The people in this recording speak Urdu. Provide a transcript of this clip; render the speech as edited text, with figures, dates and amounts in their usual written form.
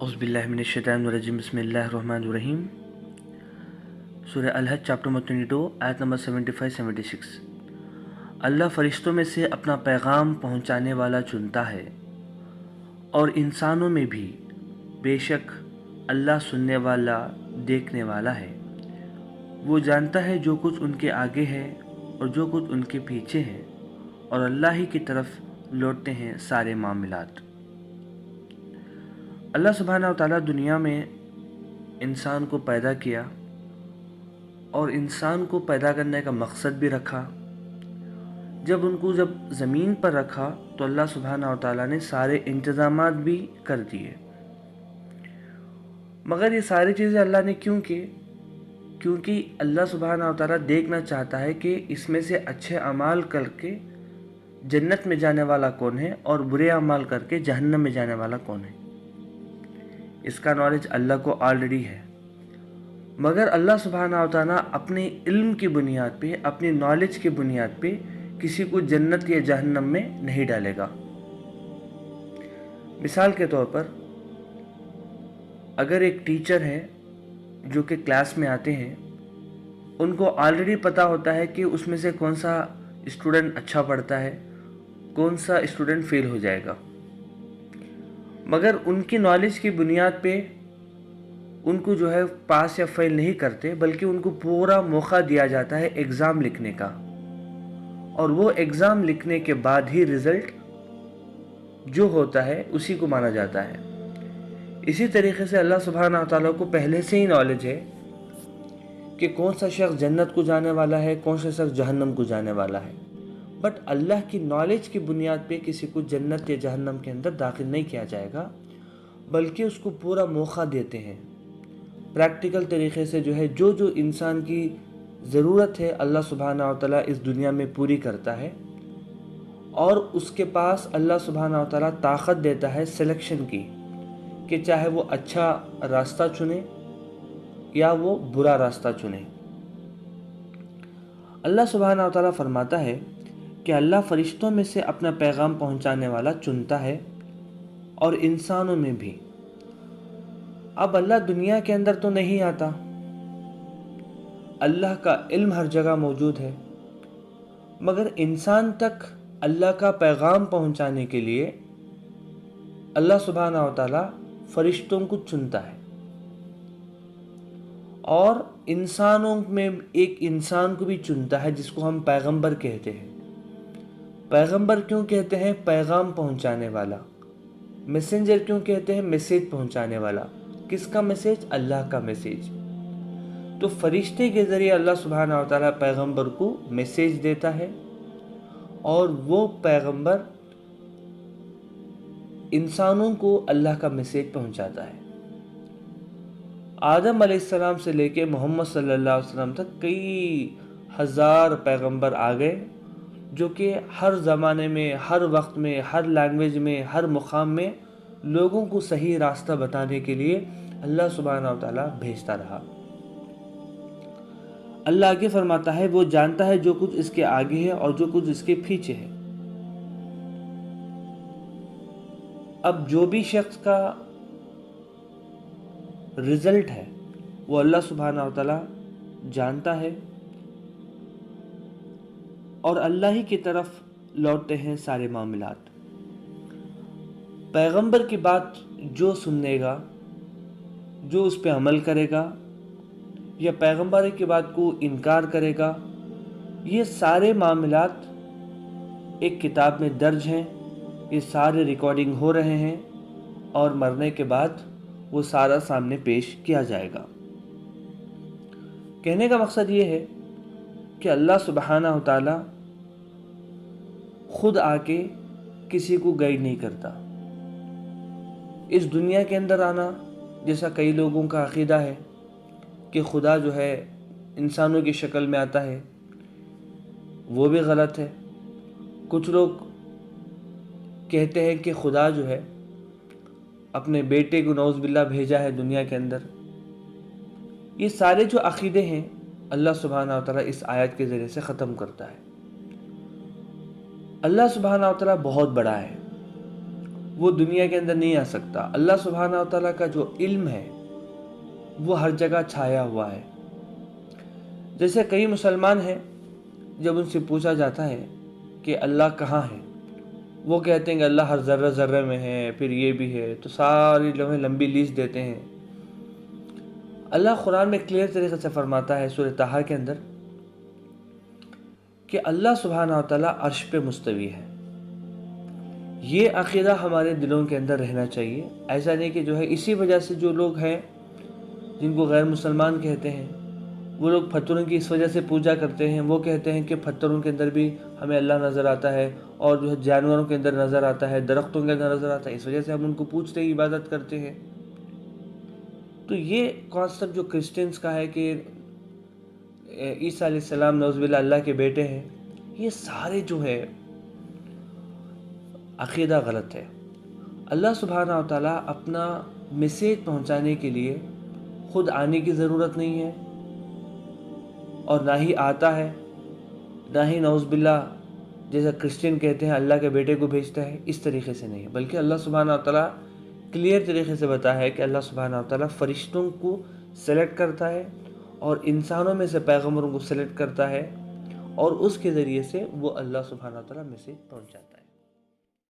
اعوذ باللہ من الشیطان الرجیم بسم اللہ الرحمن الرحیم۔ سورہ الحج چیپٹر نمبر 22 آیت نمبر 75-76۔ اللہ فرشتوں میں سے اپنا پیغام پہنچانے والا چنتا ہے اور انسانوں میں بھی بے شک اللہ سننے والا دیکھنے والا ہے۔ وہ جانتا ہے جو کچھ ان کے آگے ہے اور جو کچھ ان کے پیچھے ہے، اور اللہ ہی کی طرف لوٹتے ہیں سارے معاملات۔ اللہ سبحانہ و تعالیٰ دنیا میں انسان کو پیدا کیا اور انسان کو پیدا کرنے کا مقصد بھی رکھا۔ جب زمین پر رکھا تو اللہ سبحانہ و تعالیٰ نے سارے انتظامات بھی کر دیے، مگر یہ ساری چیزیں اللہ نے کیوں کی؟ کیونکہ اللہ سبحانہ و تعالیٰ دیکھنا چاہتا ہے کہ اس میں سے اچھے اعمال کر کے جنت میں جانے والا کون ہے اور برے اعمال کر کے جہنم میں جانے والا کون ہے۔ اس کا نالج اللہ کو آلریڈی ہے، مگر اللہ سبحانہ و تعالیٰ اپنے علم کی بنیاد پہ، اپنی نالج کی بنیاد پہ کسی کو جنت یا جہنم میں نہیں ڈالے گا۔ مثال کے طور پر اگر ایک ٹیچر ہے جو کہ کلاس میں آتے ہیں، ان کو آلریڈی پتا ہوتا ہے کہ اس میں سے کون سا اسٹوڈنٹ اچھا پڑھتا ہے، کون سا اسٹوڈنٹ فیل ہو جائے گا، مگر ان کی نالج کی بنیاد پہ ان کو پاس یا فیل نہیں کرتے، بلکہ ان کو پورا موقع دیا جاتا ہے ایگزام لکھنے کا، اور وہ ایگزام لکھنے کے بعد ہی رزلٹ جو ہوتا ہے اسی کو مانا جاتا ہے۔ اسی طریقے سے اللہ سبحانہ تعالیٰ کو پہلے سے ہی نالج ہے کہ کون سا شخص جنت کو جانے والا ہے، کون سا شخص جہنم کو جانے والا ہے، بٹ اللہ کی نالج کی بنیاد پہ کسی کو جنت یا جہنم کے اندر داخل نہیں کیا جائے گا، بلکہ اس کو پورا موقع دیتے ہیں۔ پریکٹیکل طریقے سے جو انسان کی ضرورت ہے اللہ سبحانہ و تعالیٰ اس دنیا میں پوری کرتا ہے، اور اس کے پاس اللہ سبحانہ و تعالیٰ طاقت دیتا ہے سلیکشن کی، کہ چاہے وہ اچھا راستہ چنے یا وہ برا راستہ چنے۔ اللہ سبحانہ و تعالیٰ فرماتا ہے کہ اللہ فرشتوں میں سے اپنا پیغام پہنچانے والا چنتا ہے اور انسانوں میں بھی۔ اب اللہ دنیا کے اندر تو نہیں آتا، اللہ کا علم ہر جگہ موجود ہے، مگر انسان تک اللہ کا پیغام پہنچانے کے لیے اللہ سبحانہ و تعالیٰ فرشتوں کو چنتا ہے، اور انسانوں میں ایک انسان کو بھی چنتا ہے جس کو ہم پیغمبر کہتے ہیں۔ پیغمبر کیوں کہتے ہیں؟ پیغام پہنچانے والا۔ میسنجر کیوں کہتے ہیں؟ میسیج پہنچانے والا۔ کس کا میسیج؟ اللہ کا میسیج۔ تو فرشتے کے ذریعے اللہ سبحانہ و تعالیٰ پیغمبر کو میسیج دیتا ہے، اور وہ پیغمبر انسانوں کو اللہ کا میسیج پہنچاتا ہے۔ آدم علیہ السلام سے لے کے محمد صلی اللہ علیہ وسلم تک کئی ہزار پیغمبر آ گئے، جو کہ ہر زمانے میں، ہر وقت میں، ہر لینگویج میں، ہر مقام میں لوگوں کو صحیح راستہ بتانے کے لیے اللہ سبحانہ و تعالیٰ بھیجتا رہا۔ اللہ آگے فرماتا ہے وہ جانتا ہے جو کچھ اس کے آگے ہے اور جو کچھ اس کے پیچھے ہے۔ اب جو بھی شخص کا رزلٹ ہے وہ اللہ سبحانہ و تعالیٰ جانتا ہے، اور اللہ ہی کی طرف لوٹتے ہیں سارے معاملات۔ پیغمبر کی بات جو سننے گا، جو اس پہ عمل کرے گا، یا پیغمبر کی بات کو انکار کرے گا، یہ سارے معاملات ایک کتاب میں درج ہیں، یہ سارے ریکارڈنگ ہو رہے ہیں، اور مرنے کے بعد وہ سارا سامنے پیش کیا جائے گا۔ کہنے کا مقصد یہ ہے کہ اللہ سبحانہ و تعالیٰ خود آ کے کسی کو گائیڈ نہیں کرتا۔ اس دنیا کے اندر آنا، جیسا کئی لوگوں کا عقیدہ ہے کہ خدا انسانوں کی شکل میں آتا ہے، وہ بھی غلط ہے۔ کچھ لوگ کہتے ہیں کہ خدا اپنے بیٹے کو نعوذ باللہ بھیجا ہے دنیا کے اندر۔ یہ سارے جو عقیدے ہیں اللہ سبحانہ و تعالیٰ اس آیت کے ذریعے سے ختم کرتا ہے۔ اللہ سبحانہ و تعالیٰ بہت بڑا ہے، وہ دنیا کے اندر نہیں آ سکتا۔ اللہ سبحانہ و تعالیٰ کا جو علم ہے وہ ہر جگہ چھایا ہوا ہے۔ جیسے کئی مسلمان ہیں، جب ان سے پوچھا جاتا ہے کہ اللہ کہاں ہے، وہ کہتے ہیں کہ اللہ ہر ذرہ ذرہ میں ہے، پھر یہ بھی ہے، تو ساری لمبی لیسٹ دیتے ہیں۔ اللہ قرآن میں کلیئر طریقے سے فرماتا ہے سورہ طٰہٰ کے اندر کہ اللہ سبحانہ و تعالیٰ عرش پہ مستوی ہے۔ یہ عقیدہ ہمارے دلوں کے اندر رہنا چاہیے۔ ایسا نہیں کہ جو ہے اسی وجہ سے جو لوگ ہیں جن کو غیر مسلمان کہتے ہیں، وہ لوگ پتھروں کی اس وجہ سے پوجا کرتے ہیں، وہ کہتے ہیں کہ پتھروں کے اندر بھی ہمیں اللہ نظر آتا ہے، اور جو ہے جانوروں کے اندر نظر آتا ہے، درختوں کے اندر نظر آتا ہے، اس وجہ سے ہم ان کو پوجتے ہیں، عبادت کرتے ہیں۔ تو یہ کانسیپٹ جو کرسچنز کا ہے کہ عیسیٰ علیہ السلام نعوذ باللہ اللہ کے بیٹے ہیں، یہ سارے جو ہے عقیدہ غلط ہے۔ اللہ سبحانہ و تعالیٰ اپنا میسیج پہنچانے کے لیے خود آنے کی ضرورت نہیں ہے، اور نہ ہی آتا ہے، نہ ہی نعوذ باللہ جیسا کرسچن کہتے ہیں اللہ کے بیٹے کو بھیجتا ہے، اس طریقے سے نہیں ہے، بلکہ اللہ سبحانہ و تعالیٰ کلیئر طریقے سے بتایا ہے کہ اللہ سبحانہ و تعالیٰ فرشتوں کو سلیکٹ کرتا ہے اور انسانوں میں سے پیغمبروں کو سلیکٹ کرتا ہے، اور اس کے ذریعے سے وہ اللہ سبحانہ و تعالیٰ میسیج پہنچاتا ہے۔